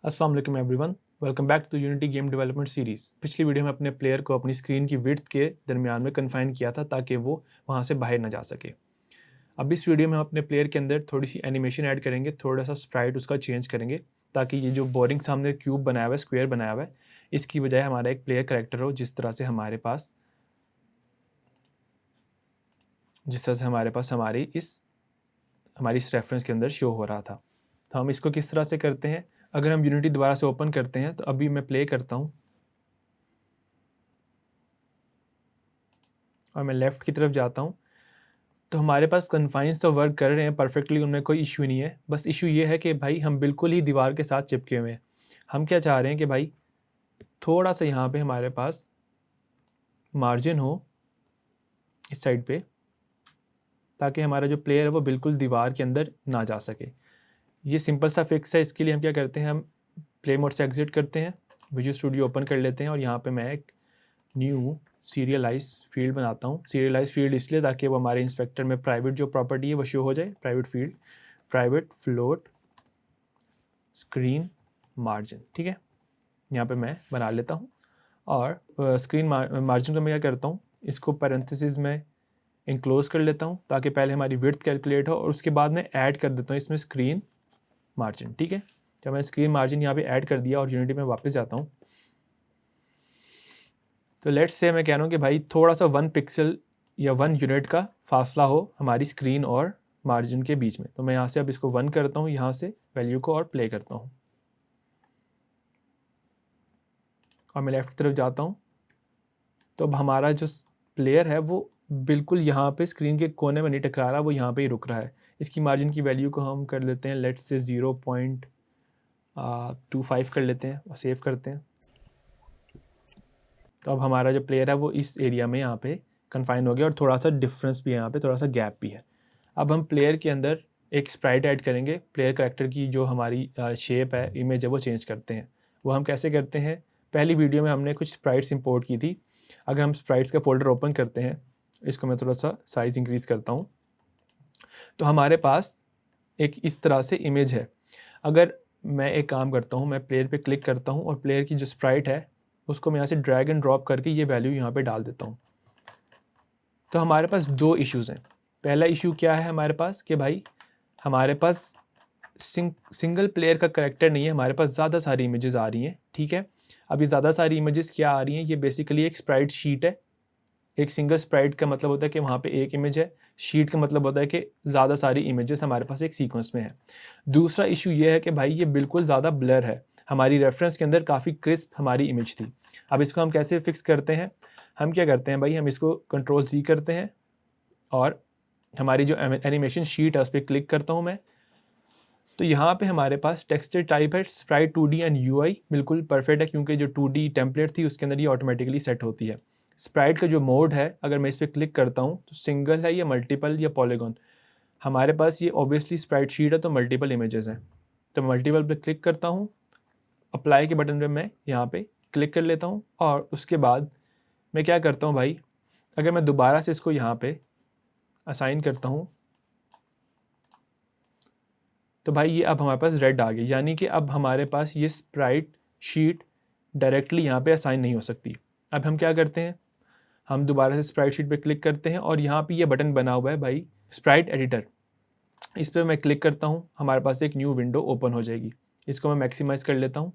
अस्सलाम वालेकुम everyone, welcome back to Unity game development series. पिछली वीडियो में अपने प्लेयर को अपनी स्क्रीन की विड्थ के दरमियान में कन्फाइन किया था ताकि वो वहाँ से बाहर ना जा सके। अब इस वीडियो में हम अपने प्लेयर के अंदर थोड़ी सी एनिमेशन ऐड करेंगे, थोड़ा सा स्प्राइट उसका चेंज करेंगे ताकि ये जो बोरिंग सामने क्यूब बनाया हुआ है, स्क्वायर बनाया हुआ है, इसकी बजाय हमारा एक प्लेयर करेक्टर हो जिस तरह से हमारे पास हमारी इस रेफरेंस के अंदर शो हो रहा था। तो हम इसको किस तरह से करते हैं, अगर हम यूनिटी दोबारा से ओपन करते हैं तो अभी मैं प्ले करता हूँ और मैं लेफ़्ट की तरफ जाता हूँ तो हमारे पास कन्फाइंस तो वर्क कर रहे हैं परफेक्टली, उनमें कोई इशू नहीं है। बस इशू ये है कि भाई हम बिल्कुल ही दीवार के साथ चिपके हुए हैं। हम क्या चाह रहे हैं कि भाई थोड़ा सा यहाँ पे हमारे पास मार्जिन हो इस साइड पे, ताकि हमारा जो प्लेयर है वो बिल्कुल दीवार के अंदर ना जा सके। ये सिंपल सा फिक्स है। इसके लिए हम क्या करते हैं, हम प्ले मोड से एग्जिट करते हैं, विजुअल स्टूडियो ओपन कर लेते हैं और यहाँ पे मैं एक न्यू सीरियलाइज फील्ड बनाता हूँ। सीरियलाइज फील्ड इसलिए ताकि वो हमारे इंस्पेक्टर में प्राइवेट जो प्रॉपर्टी है वो शो हो जाए। Private field, private float screen margin, ठीक है, यहाँ पे मैं बना लेता हूँ। और स्क्रीन मार्जिन को मैं क्या करता हूँ, इसको पैरेंथेसिस में इनक्लोज कर लेता हूँ ताकि पहले हमारी विड्थ कैलकुलेट हो और उसके बाद में ऐड कर देता हूँ इसमें स्क्रीन मार्जिन, ठीक है। जब मैं स्क्रीन मार्जिन यहाँ पे ऐड कर दिया और यूनिटी में वापस जाता हूँ तो लेट्स से मैं कह रहा हूँ कि भाई थोड़ा सा 1 पिक्सल या 1 यूनिट का फासला हो हमारी स्क्रीन और मार्जिन के बीच में। तो मैं यहाँ से अब इसको 1 करता हूँ, यहाँ से वैल्यू को, और प्ले करता हूँ और मैं लेफ़्ट की तरफ जाता हूँ। तो अब हमारा जो प्लेयर है वो बिल्कुल यहाँ पे स्क्रीन के कोने में नहीं टकरा रहा, वो यहाँ पे ही रुक रहा है। इसकी मार्जिन की वैल्यू को हम कर लेते हैं, लेट्स से 0.25 कर लेते हैं और सेव करते हैं। तो अब हमारा जो प्लेयर है वो इस एरिया में यहाँ पे कन्फाइन हो गया और थोड़ा सा डिफरेंस भी है, यहाँ पे थोड़ा सा गैप भी है। अब हम प्लेयर के अंदर एक स्प्राइट ऐड करेंगे। प्लेयर करेक्टर की जो हमारी शेप है, इमेज है, वो चेंज करते हैं। वो हम कैसे करते हैं, पहली वीडियो में हमने कुछ स्प्राइट्स इंपोर्ट की थी। अगर हम स्प्राइट्स का फोल्डर ओपन करते हैं, इसको मैं थोड़ा सा साइज़ इंक्रीज़ करता हूँ, तो हमारे पास एक इस तरह से इमेज है। अगर मैं एक काम करता हूँ, मैं प्लेयर पे क्लिक करता हूँ और प्लेयर की जो स्प्राइट है उसको मैं यहाँ से ड्रैग एंड ड्रॉप करके ये वैल्यू यहाँ पे डाल देता हूँ। तो हमारे पास 2 इश्यूज़ हैं। पहला इशू क्या है हमारे पास कि भाई हमारे पास सिंगल प्लेयर का करेक्टर नहीं है, हमारे पास ज़्यादा सारी इमेजेस आ रही हैं, ठीक है। अब ये ज़्यादा सारी इमेजेस क्या आ रही हैं, ये बेसिकली एक स्प्राइट शीट है। एक सिंगल स्प्राइट का मतलब होता है कि वहाँ पे एक इमेज है, शीट का मतलब होता है कि ज़्यादा सारी इमेजेस हमारे पास एक सीक्वेंस में है। दूसरा इशू ये है कि भाई ये बिल्कुल ज़्यादा ब्लर है। हमारी रेफरेंस के अंदर काफ़ी क्रिस्प हमारी इमेज थी। अब इसको हम कैसे फिक्स करते हैं, हम क्या करते हैं भाई, हम इसको कंट्रोल-C करते हैं और हमारी जो एनिमेशन शीट है उस पर क्लिक करता हूँ मैं। तो यहाँ पे हमारे पास टेक्सचर टाइप है स्प्राइट 2D एंड UI, बिल्कुल परफेक्ट है क्योंकि जो 2D टेम्पलेट थी उसके अंदर ये ऑटोमेटिकली सेट होती है। स्प्राइट का जो मोड है, अगर मैं इस पर क्लिक करता हूँ तो सिंगल है या मल्टीपल या पॉलीगॉन। हमारे पास ये ऑब्वियसली स्प्राइट शीट है तो मल्टीपल इमेजेस हैं। तो मल्टीपल पे क्लिक करता हूँ, अप्लाई के बटन पे मैं यहाँ पे क्लिक कर लेता हूँ और उसके बाद मैं क्या करता हूँ भाई, अगर मैं दोबारा से इसको यहाँ पे असाइन करता हूँ तो भाई ये अब हमारे पास रेड आ गई, यानी कि अब हमारे पास ये स्प्राइट शीट डायरेक्टली यहाँ पे असाइन नहीं हो सकती। अब हम क्या करते हैं, हम दोबारा से स्प्राइट शीट पे क्लिक करते हैं और यहाँ पे ये बटन बना हुआ है भाई स्प्राइट एडिटर, इस पर मैं क्लिक करता हूँ, हमारे पास एक न्यू विंडो ओपन हो जाएगी। इसको मैं मैक्सिमाइज़ कर लेता हूँ।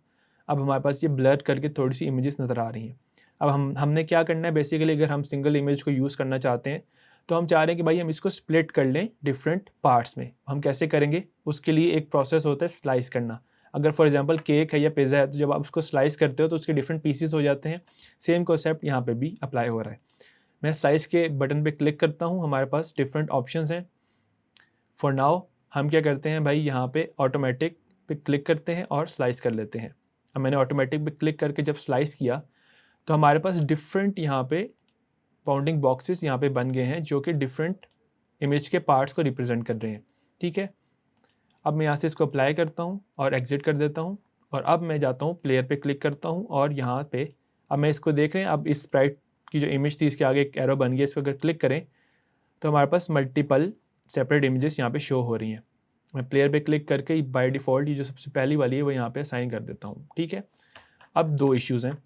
अब हमारे पास ये ब्लर करके थोड़ी सी इमेजेस नज़र आ रही हैं। अब हमने क्या करना है, बेसिकली अगर हम सिंगल इमेज को यूज़ करना चाहते हैं तो हम चाह रहे हैं कि भाई हम इसको स्प्लिट कर लें डिफरेंट पार्ट्स में। हम कैसे करेंगे, उसके लिए एक प्रोसेस होता है स्लाइस करना। अगर फॉर एग्जांपल केक है या पिज़्ज़ा है तो जब आप उसको स्लाइस करते हो तो उसके डिफरेंट पीसेस हो जाते हैं। सेम कॉन्सेप्ट यहाँ पे भी अप्लाई हो रहा है। मैं स्लाइस के बटन पे क्लिक करता हूँ, हमारे पास डिफरेंट ऑप्शंस हैं। फॉर नाउ हम क्या करते हैं भाई, यहाँ पे ऑटोमेटिक पे क्लिक करते हैं और स्लाइस कर लेते हैं। अब मैंने ऑटोमेटिक पे क्लिक करके जब स्लाइस किया तो हमारे पास डिफरेंट यहाँ पे बाउंडिंग बॉक्सेस यहाँ पे बन गए हैं जो कि डिफरेंट इमेज के पार्ट्स को रिप्रेजेंट कर रहे हैं, ठीक है। अब मैं यहाँ से इसको अप्लाई करता हूँ और एग्जिट कर देता हूँ और अब मैं जाता हूँ प्लेयर पे क्लिक करता हूँ और यहाँ पे अब मैं इसको देख रहे हैं, अब इस स्प्राइट की जो इमेज थी इसके आगे एक एरो बन गया, इस पर अगर क्लिक करें तो हमारे पास मल्टीपल सेपरेट इमेजेस यहाँ पे शो हो रही हैं। मैं प्लेयर पे क्लिक करके बाय डिफ़ॉल्ट ये जो सबसे पहली वाली है वो यहाँ पे असाइन कर देता हूँ, ठीक है। अब 2 इश्यूज़ हैं।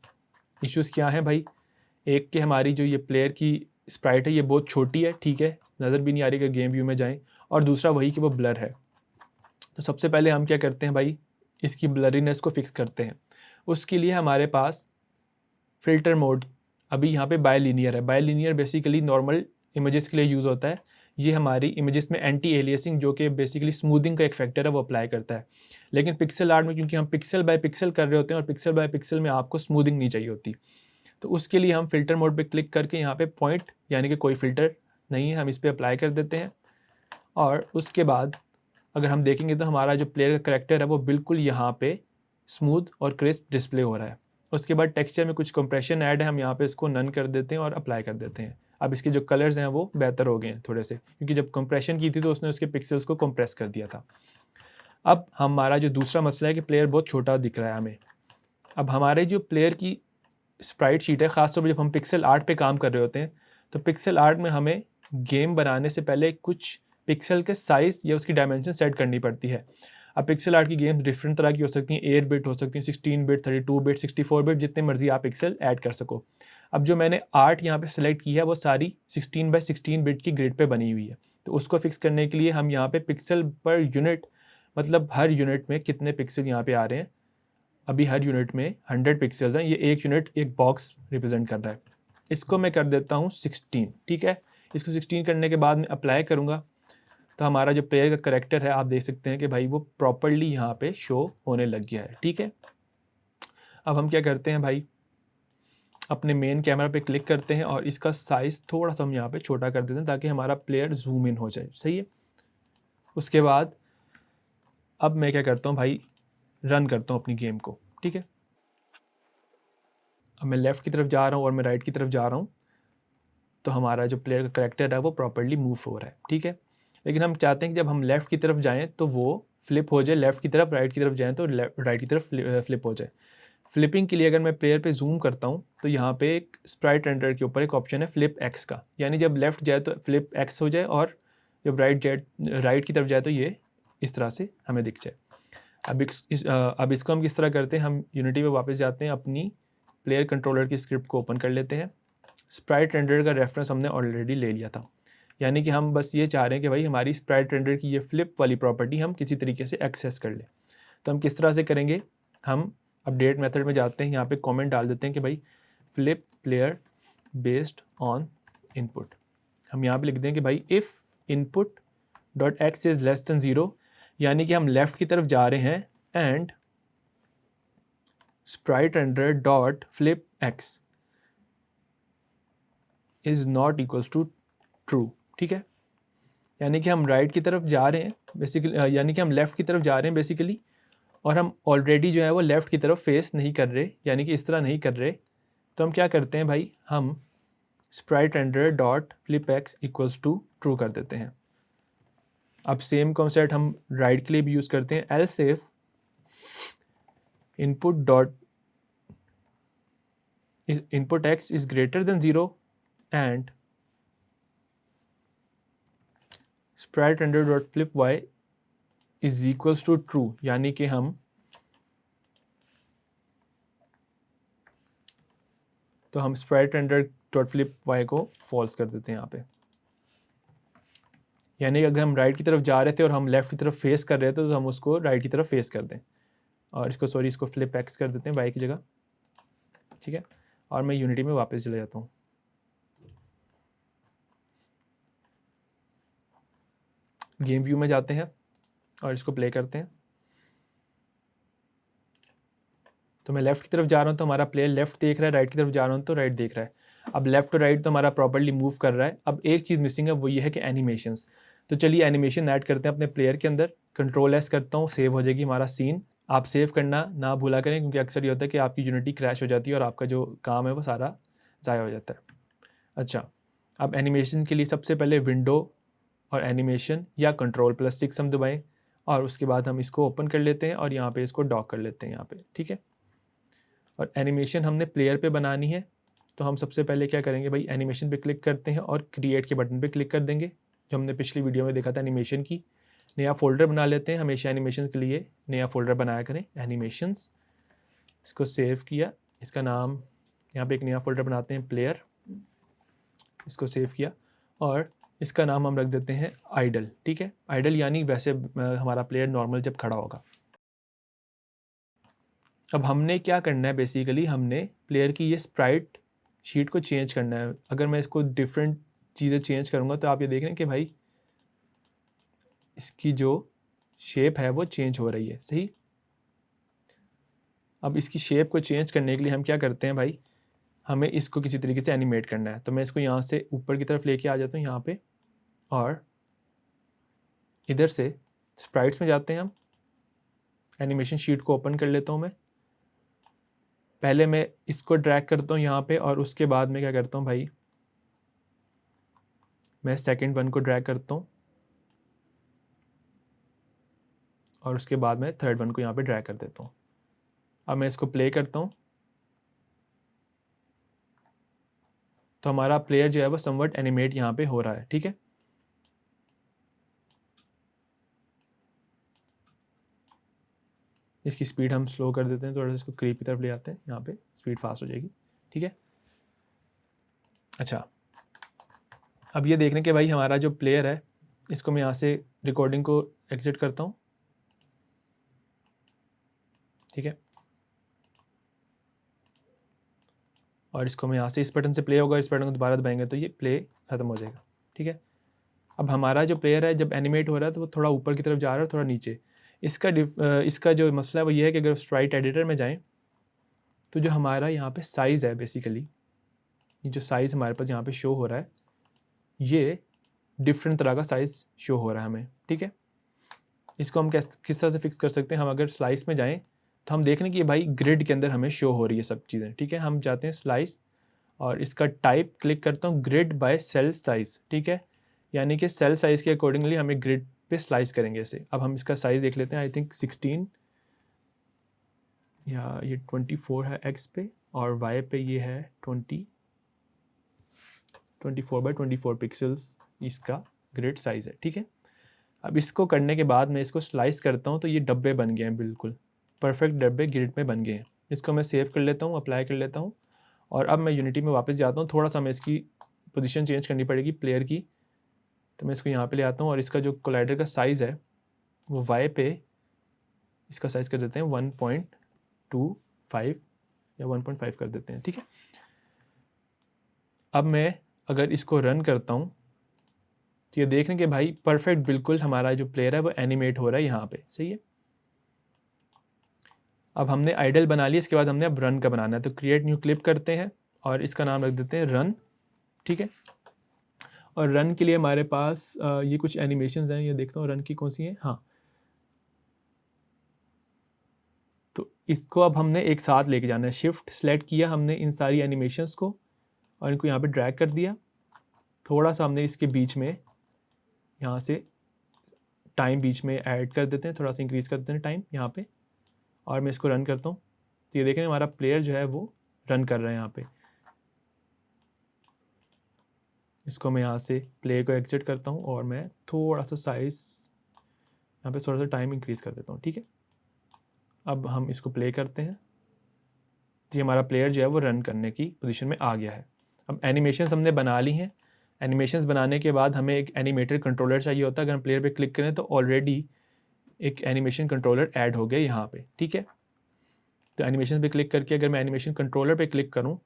इश्यूज़ क्या हैं भाई? एक कि हमारी जो ये प्लेयर की स्प्राइट है ये बहुत छोटी है, ठीक है, नज़र भी नहीं आ रही कि गेम व्यू में जाएँ, और दूसरा वही कि वो ब्लर है। तो सबसे पहले हम क्या करते हैं भाई, इसकी ब्लरीनेस को फिक्स करते हैं। उसके लिए हमारे पास फ़िल्टर मोड अभी यहाँ पे बायलिनियर है। बायलिनियर बेसिकली नॉर्मल इमेजेस के लिए यूज़ होता है। ये हमारी इमेजेस में एंटी एलियासिंग, जो कि बेसिकली स्मूथिंग का एक फैक्टर है, वो अप्लाई करता है। लेकिन पिक्सल आर्ट में क्योंकि हम पिक्सल बाय पिक्सल कर रहे होते हैं और पिक्सल बाय पिक्सल में आपको स्मूथिंग नहीं चाहिए होती, तो उसके लिए हम फ़िल्टर मोड पे क्लिक करके यहाँ पे पॉइंट यानी कि कोई फ़िल्टर नहीं है, हम इस पे अप्लाई कर देते हैं। और उसके बाद अगर हम देखेंगे तो हमारा जो प्लेयर का करैक्टर है वो बिल्कुल यहाँ पे स्मूथ और क्रिस्प डिस्प्ले हो रहा है। उसके बाद टेक्सचर में कुछ कंप्रेशन ऐड है, हम यहाँ पे इसको नन कर देते हैं और अप्लाई कर देते हैं। अब इसके जो कलर्स हैं वो बेहतर हो गए हैं थोड़े से, क्योंकि जब कंप्रेशन की थी तो उसने उसके पिक्सल्स को कंप्रेस कर दिया था। अब हमारा जो दूसरा मसला है कि प्लेयर बहुत छोटा दिख रहा है हमें। अब हमारे जो प्लेयर की स्प्राइट शीट है, ख़ासतौर पर जब हम पिक्सल आर्ट पे काम कर रहे होते हैं, तो पिक्सल आर्ट में हमें गेम बनाने से पहले कुछ पिक्सल के साइज़ या उसकी डायमेंशन सेट करनी पड़ती है। अब पिक्सल आर्ट की गेम्स डिफरेंट तरह की हो सकती हैं, 8 बिट हो सकती हैं, 16 बिट, 32 बिट, 64 बिट, जितने मर्जी आप पिक्सल ऐड कर सको। अब जो मैंने आर्ट यहाँ पे सेलेक्ट की है वो सारी 16x16 बिट की ग्रिड पे बनी हुई है। तो उसको फिक्स करने के लिए हम यहाँ पे पिक्सल पर यूनिट, मतलब हर यूनिट में कितने पिक्सल यहाँ पे आ रहे हैं, अभी हर यूनिट में 100 पिक्सल्स हैं, ये एक यूनिट एक बॉक्स रिप्रेजेंट कर रहा है। इसको मैं कर देता हूँ 16, ठीक है। इसको 16 करने के बाद मैं अप्लाई करूँगा तो हमारा जो प्लेयर का करैक्टर है आप देख सकते हैं कि भाई वो प्रॉपरली यहाँ पे शो होने लग गया है, ठीक है। अब हम क्या करते हैं भाई, अपने मेन कैमरा पे क्लिक करते हैं और इसका साइज़ थोड़ा सा हम यहाँ पे छोटा कर देते हैं ताकि हमारा प्लेयर जूम इन हो जाए, सही है। उसके बाद अब मैं क्या करता हूँ भाई, रन करता हूँ अपनी गेम को, ठीक है। अब मैं लेफ़्ट की तरफ जा रहा हूँ और मैं राइट की तरफ जा रहा हूँ, तो हमारा जो प्लेयर का करैक्टर है वो प्रॉपरली मूव हो रहा है, ठीक है। लेकिन हम चाहते हैं कि जब हम लेफ़्ट की तरफ जाएँ तो वो फ्लिप हो जाए लेफ़्ट की तरफ, राइट की तरफ जाएँ तो राइट की तरफ फ्लिप हो जाए। फ्लिपिंग के लिए अगर मैं प्लेयर पे जूम करता हूँ तो यहाँ पे एक स्प्राइट रेंडर के ऊपर एक ऑप्शन है फ्लिप एक्स का, यानी जब लेफ़्ट जाए तो फ्लिप एक्स हो जाए और जब राइट की तरफ जाए तो ये इस तरह से हमें दिख जाए। अब इसको हम किस तरह करते हैं, हम यूनिटी पे वापस जाते हैं, अपनी प्लेयर कंट्रोलर की स्क्रिप्ट को ओपन कर लेते हैं। स्प्राइट रेंडर का रेफरेंस हमने ऑलरेडी ले लिया था, यानी कि हम बस ये चाह रहे हैं कि भाई हमारी स्प्राइट रेंडर की ये फ्लिप वाली प्रॉपर्टी हम किसी तरीके से एक्सेस कर लें। तो हम किस तरह से करेंगे, हम अपडेट मेथड में जाते हैं, यहाँ पे कमेंट डाल देते हैं कि भाई flip player based on input. हम यहाँ पे लिख दें कि भाई if input dot x is less than 0, यानी कि हम लेफ़्ट की तरफ जा रहे हैं, and sprite render dot flip x is not equals to true, ठीक है। यानी कि हम राइट की तरफ जा रहे हैं बेसिकली, यानी कि हम लेफ़्ट की तरफ जा रहे हैं बेसिकली, और हम ऑलरेडी जो है वो लेफ़्ट की तरफ फेस नहीं कर रहे, यानी कि इस तरह नहीं कर रहे। तो हम क्या करते हैं भाई, हम sprite render dot flip x equals to true कर देते हैं। अब सेम कॉन्सेप्ट हम राइट के लिए भी यूज़ करते हैं, else if input x is greater than 0 and sprite render dot flip y is equals to true, यानी कि हम sprite render dot flip y को फॉल्स कर देते हैं यहाँ पे। यानी कि अगर हम राइट की तरफ जा रहे थे और हम लेफ़्ट की तरफ फेस कर रहे थे तो हम उसको राइट की तरफ फेस कर दें, और इसको फ्लिप एक्स कर देते हैं वाई की जगह, ठीक है। और मैं यूनिटी में वापस चले जाता हूँ। गेम व्यू में जाते हैं और इसको प्ले करते हैं। तो मैं लेफ़्ट की तरफ जा रहा हूँ तो हमारा प्लेयर लेफ़्ट देख रहा है, राइट की तरफ जा रहा हूँ तो राइट देख रहा है। अब लेफ़्ट टू राइट तो हमारा प्रॉपर्ली मूव कर रहा है। अब एक चीज़ मिसिंग है, वो ये है कि एनिमेशंस। तो चलिए एनिमेशन ऐड करते हैं अपने प्लेयर के अंदर। कंट्रोल एस करता हूँ, सेव हो जाएगी हमारा सीन। आप सेव करना ना भूला करें, क्योंकि अक्सर ये होता है कि आपकी यूनिटी क्रैश हो जाती है और आपका जो काम है वो सारा ज़ाया हो जाता है। अच्छा, अब एनिमेशन के लिए सबसे पहले विंडो और एनिमेशन या कंट्रोल+6 हम दबाएं, और उसके बाद हम इसको ओपन कर लेते हैं और यहाँ पे इसको डॉक कर लेते हैं यहाँ पे, ठीक है। और एनिमेशन हमने प्लेयर पे बनानी है, तो हम सबसे पहले क्या करेंगे भाई, एनिमेशन पे क्लिक करते हैं और क्रिएट के बटन पे क्लिक कर देंगे, जो हमने पिछली वीडियो में देखा था एनिमेशन की। नया फ़ोल्डर बना लेते हैं, हमेशा एनिमेशन के लिए नया फ़ोल्डर बनाया करें, एनिमेशंस। इसको सेव किया, इसका नाम यहाँ पे एक नया फ़ोल्डर बनाते हैं प्लेयर, इसको सेव किया और इसका नाम हम रख देते हैं आइडल। ठीक है, आइडल यानी वैसे हमारा प्लेयर नॉर्मल जब खड़ा होगा। अब हमने क्या करना है, बेसिकली हमने प्लेयर की ये स्प्राइट शीट को चेंज करना है। अगर मैं इसको डिफरेंट चीज़ें चेंज करूँगा तो आप ये देख रहे हैं कि भाई इसकी जो शेप है वो चेंज हो रही है, सही। अब इसकी शेप को चेंज करने के लिए हम क्या करते हैं भाई, हमें इसको किसी तरीके से एनिमेट करना है। तो मैं इसको यहाँ से ऊपर की तरफ लेके आ जाता हूँ यहाँ पे, और इधर से स्प्राइट्स में जाते हैं हम, एनिमेशन शीट को ओपन कर लेता हूँ मैं। पहले मैं इसको ड्रैग करता हूँ यहाँ पे, और उसके बाद मैं क्या करता हूँ भाई, मैं सेकंड वन को ड्रैग करता हूँ और उसके बाद मैं थर्ड वन को यहाँ पे ड्रैग कर देता हूँ। अब मैं इसको प्ले करता हूँ तो हमारा प्लेयर जो है वो समवट एनिमेट यहाँ पे हो रहा है। ठीक है, इसकी स्पीड हम स्लो कर देते हैं, थोड़ा सा इसको करीब की तरफ ले आते हैं, यहाँ पे स्पीड फास्ट हो जाएगी। ठीक है, अच्छा अब ये देखने के भाई हमारा जो प्लेयर है, इसको मैं यहाँ से रिकॉर्डिंग को एग्जिट करता हूँ। ठीक है, और इसको मैं यहाँ से, इस बटन से प्ले होगा, इस बटन को दोबारा दबाएंगे तो ये प्ले ख़त्म हो जाएगा। ठीक है, अब हमारा जो प्लेयर है जब एनिमेट हो रहा है तो वो थोड़ा ऊपर की तरफ जा रहा है और थोड़ा नीचे। इसका जो मसला है वो ये है कि अगर स्प्राइट एडिटर में जाएं तो जो हमारा यहाँ पे साइज़ है, बेसिकली ये जो साइज़ हमारे पास यहाँ पे शो हो रहा है, ये डिफरेंट तरह का साइज़ शो हो रहा है हमें। ठीक है, इसको हम किस तरह से फिक्स कर सकते हैं, हम अगर स्लाइस में जाएं तो हम देख रहे हैं कि भाई ग्रिड के अंदर हमें शो हो रही है सब चीज़ें। ठीक है, हम जाते हैं स्लाइस और इसका टाइप क्लिक करता हूँ, ग्रिड बाय सेल साइज़। ठीक है, यानी कि सेल साइज़ के अकॉर्डिंगली हमें ग्रिड पे स्लाइस करेंगे इसे। अब हम इसका साइज़ देख लेते हैं, आई थिंक 16 या ये 24 है एक्स पे, और वाई पे ये है 24x24 पिक्सल्स इसका ग्रिड साइज़ है। ठीक है, अब इसको करने के बाद मैं इसको स्लाइस करता हूँ तो ये डब्बे बन गए हैं, बिल्कुल परफेक्ट डब्बे ग्रिड में बन गए हैं। इसको मैं सेव कर लेता हूँ, अप्लाई कर लेता हूँ, और अब मैं यूनिटी में वापस जाता हूँ। थोड़ा सा मैं इसकी पोजीशन चेंज करनी पड़ेगी प्लेयर की, तो मैं इसको यहाँ पे ले आता हूँ और इसका जो कोलाइडर का साइज़ है वो वाई पे इसका साइज़ कर देते हैं 1.25 या 1.5 कर देते हैं। ठीक है, अब मैं अगर इसको रन करता हूँ तो ये देख रहे हैं कि भाई परफेक्ट बिल्कुल हमारा जो प्लेयर है वो एनिमेट हो रहा है यहाँ पे, सही है। अब हमने आइडल बना लिया, इसके बाद हमने अब रन का बनाना है, तो क्रिएट न्यू क्लिप करते हैं और इसका नाम रख देते हैं रन। ठीक है, और रन के लिए हमारे पास ये कुछ एनिमेशंस हैं, ये देखता हूँ रन की कौन सी हैं। हाँ, तो इसको अब हमने एक साथ लेके जाना है। शिफ्ट सेलेक्ट किया हमने इन सारी एनिमेशंस को और इनको यहाँ पे ड्रैग कर दिया। थोड़ा सा हमने इसके बीच में यहाँ से टाइम बीच में ऐड कर देते हैं, थोड़ा सा इंक्रीज़ कर देते हैं टाइम यहाँ पे, और मैं इसको रन करता हूँ तो ये देखें हमारा प्लेयर जो है वो रन कर रहा है यहाँ पे। इसको मैं यहाँ से प्ले को एग्जिट करता हूँ और मैं थोड़ा सा साइज़ यहाँ पे थोड़ा सा टाइम इंक्रीज़ कर देता हूँ। ठीक है, अब हम इसको प्ले करते हैं तो ये हमारा प्लेयर जो है वो रन करने की पोजीशन में आ गया है। अब एनिमेशंस हमने बना ली हैं। एनिमेशंस बनाने के बाद हमें एक एनिमेटर कंट्रोलर चाहिए होता है। अगर हम प्लेयर पे क्लिक करें तो ऑलरेडी एक एनिमेशन कंट्रोलर ऐड हो गया यहाँ पे। ठीक है, तो एनिमेशन पे क्लिक करके अगर मैं एनिमेशन कंट्रोलर पे क्लिक करूँ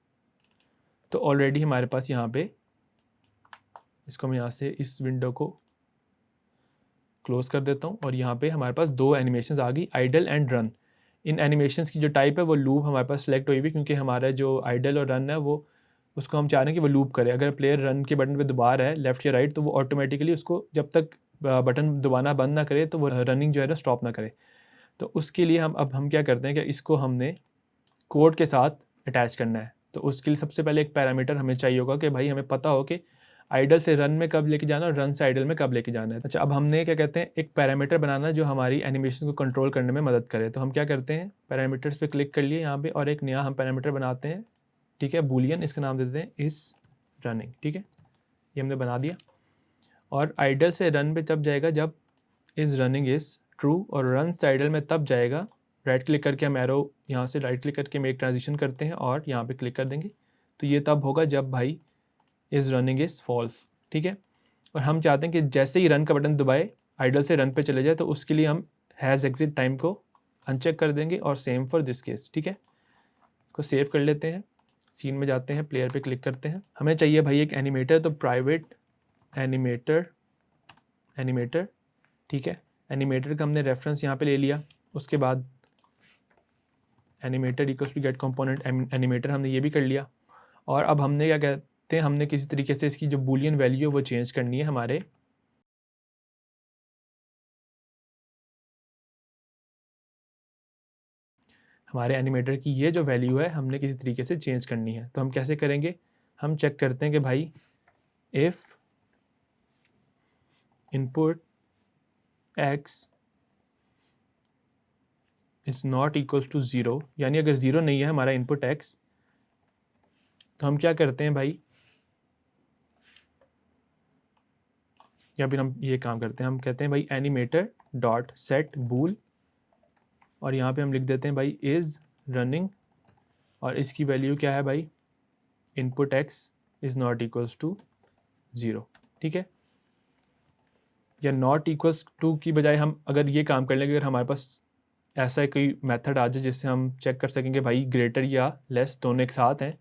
तो ऑलरेडी हमारे पास यहाँ पे, इसको मैं यहाँ से इस विंडो को क्लोज़ कर देता हूँ और यहाँ पे हमारे पास दो एनिमेशंस आ गई, आइडल एंड रन। इन एनिमेशंस की जो टाइप है वो लूप हमारे पास सेलेक्ट हुई हुई, क्योंकि हमारा जो आइडल और रन है वो उसको हम चाह रहे हैं कि वो लूप करे। अगर प्लेयर रन के बटन पे दबा रहा है लेफ़्ट या राइट तो वो ऑटोमेटिकली उसको जब तक बटन दबाना बंद ना करे तो वो रनिंग जो है ना स्टॉप ना करे। तो उसके लिए हम क्या करते हैं कि इसको हमने कोड के साथ अटैच करना है। तो उसके लिए सबसे पहले एक पैरामीटर हमें चाहिए होगा कि भाई हमें पता हो कि आइडल से रन में कब लेके जाना और रन से आइडल में कब लेके जाना है। अच्छा, अब हमने क्या कहते हैं एक पैरामीटर बनाना जो हमारी एनिमेशन को कंट्रोल करने में मदद करे। तो हम क्या करते हैं, पैरामीटर्स पे क्लिक कर लिए यहाँ पे और एक नया हम पैरामीटर बनाते हैं। ठीक है, बूलियन, इसका नाम देते हैं इस रनिंग। ठीक है, ये हमने बना दिया और आइडल से रन पे जब जाएगा जब इज़ रनिंग इज़ ट्रू, और रन से आइडल में तब जाएगा, राइट क्लिक करके हम एरो यहाँ से राइट क्लिक करके मेक ट्रांजिशन करते हैं और यहाँ पे क्लिक कर देंगे, तो ये तब होगा जब भाई इज़ रनिंग इज़ फॉल्स, ठीक है। और हम चाहते हैं कि जैसे ही रन का बटन दबाए आइडल से रन पे चले जाए, तो उसके लिए हम हैज़ एग्जिट टाइम को अनचेक कर देंगे, और सेम फॉर दिस केस, ठीक है। इसको सेव कर लेते हैं, सीन में जाते हैं, प्लेयर पे क्लिक करते हैं। हमें चाहिए भाई एक एनिमेटर, तो प्राइवेट एनिमेटर, ठीक है। एनिमेटर का हमने रेफरेंस यहाँ पे ले लिया, उसके बाद animator equals to get component animator हमने ये भी कर लिया। और अब हमने क्या कहते हैं, हमने किसी तरीके से इसकी जो बूलियन वैल्यू है वो चेंज करनी है हमारे एनिमेटर की ये जो वैल्यू है हमने किसी तरीके से चेंज करनी है। तो हम कैसे करेंगे, हम चेक करते हैं कि भाई if input x is not equals to zero, यानी अगर ज़ीरो नहीं है हमारा इनपुट एक्स, तो हम क्या करते हैं भाई, या फिर हम ये काम करते हैं, हम कहते हैं भाई एनिमेटर डॉट सेट बूल, और यहाँ पे हम लिख देते हैं भाई इज़ रनिंग, और इसकी वैल्यू क्या है भाई, input x is not equals to zero, ठीक है। या नॉट इक्वल्स टू की बजाय हम अगर ये काम कर लेंगे, अगर हमारे पास ऐसा कोई मेथड आ जाए जिससे हम चेक कर सकेंगे भाई ग्रेटर या लेस दोनों एक साथ हैं,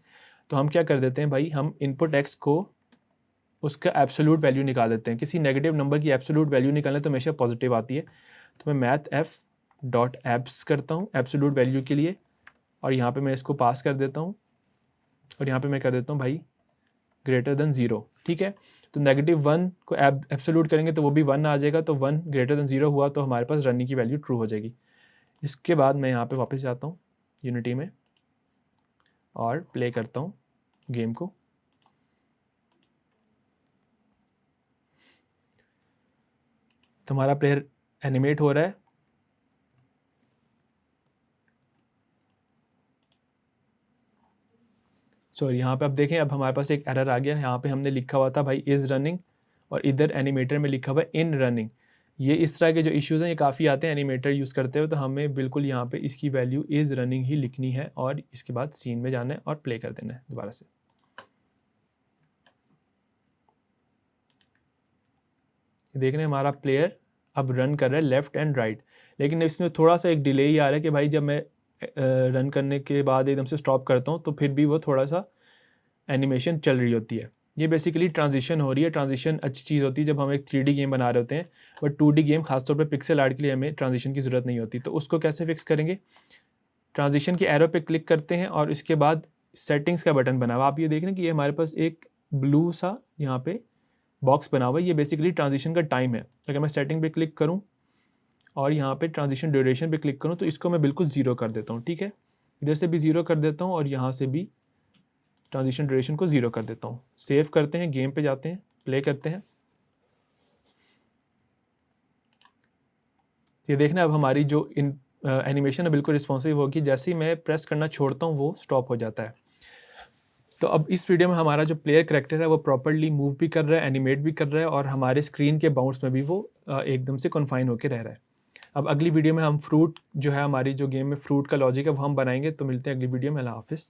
तो हम क्या कर देते हैं भाई, हम इनपुट एक्स को उसका एब्सोल्यूट वैल्यू निकाल देते हैं। किसी नेगेटिव नंबर की एब्सोल्यूट वैल्यू निकालने तो हमेशा पॉजिटिव आती है, तो मैं मैथ एफ डॉट एब्स करता हूँ एब्सोल्यूट वैल्यू के लिए, और यहाँ पे मैं इसको पास कर देता हूँ, और यहाँ पे मैं कर देता हूँ भाई ग्रेटर देन ज़ीरो, ठीक है। तो -1 को एब्सोल्यूट करेंगे तो वो भी 1 आ जाएगा, तो 1 ग्रेटर देन ज़ीरो हुआ तो हमारे पास रनिंग की वैल्यू ट्रू हो जाएगी। इसके बाद मैं यहाँ पे वापस जाता हूँ यूनिटी में और प्ले करता हूँ गेम को। तो हमारा प्लेयर एनिमेट हो रहा है, सॉरी यहाँ पे अब देखें, अब हमारे पास एक एरर आ गया। यहाँ पे हमने लिखा हुआ था भाई इज़ रनिंग, और इधर एनिमेटर में लिखा हुआ है इन रनिंग। ये इस तरह के जो इश्यूज़ हैं ये काफ़ी आते हैं एनिमेटर यूज़ करते हुए, तो हमें बिल्कुल यहाँ पे इसकी वैल्यू इज़ रनिंग ही लिखनी है, और इसके बाद सीन में जाना है और प्ले कर देना है दोबारा से। देखने हमारा प्लेयर अब रन कर रहा है लेफ़्ट एंड राइट, लेकिन इसमें थोड़ा सा एक डिले ही आ रहा है कि भाई जब मैं रन करने के बाद एकदम से स्टॉप करता हूँ तो फिर भी वो थोड़ा सा एनिमेशन चल रही होती है। ये बेसिकली ट्रांजिशन हो रही है। ट्रांजिशन अच्छी चीज़ होती है जब हम एक 3D गेम बना रहे होते हैं, बट 2D गेम खासतौर पे पिक्सल आर्ट के लिए हमें ट्रांजिशन की ज़रूरत नहीं होती। तो उसको कैसे फिक्स करेंगे, ट्रांजिशन के एरो पे क्लिक करते हैं और इसके बाद सेटिंग्स का बटन बना हुआ। आप ये देख रहे हैं कि ये हमारे पास एक ब्लू सा यहाँ पे बॉक्स बना हुआ है, ये बेसिकली ट्रांजिशन का टाइम है। अगर मैं सेटिंग पे क्लिक करूँ और यहाँ पे ट्रांजिशन ड्यूरेशन पे क्लिक करूँ तो इसको मैं बिल्कुल ज़ीरो कर देता हूँ, ठीक है। इधर से भी ज़ीरो कर देता हूँ और यहाँ से भी ट्रांजिशन ड्यूरेशन को ज़ीरो कर देता हूँ। सेव करते हैं, गेम पे जाते हैं, प्ले करते हैं। ये देखना अब हमारी जो एनिमेशन है बिल्कुल रिस्पॉन्सिव होगी। जैसे ही मैं प्रेस करना छोड़ता हूँ वो स्टॉप हो जाता है। तो अब इस वीडियो में हमारा जो प्लेयर करेक्टर है वो प्रॉपर्ली मूव भी कर रहा है, एनिमेट भी कर रहा है, और हमारे स्क्रीन के बाउंस में भी वो एकदम से कन्फाइन होकर रह रहा है। अब अगली वीडियो में हम फ्रूट जो है, हमारी जो गेम में फ्रूट का लॉजिक है वो हम बनाएंगे। तो मिलते हैं अगली वीडियो में। अल्लाह हाफिज़।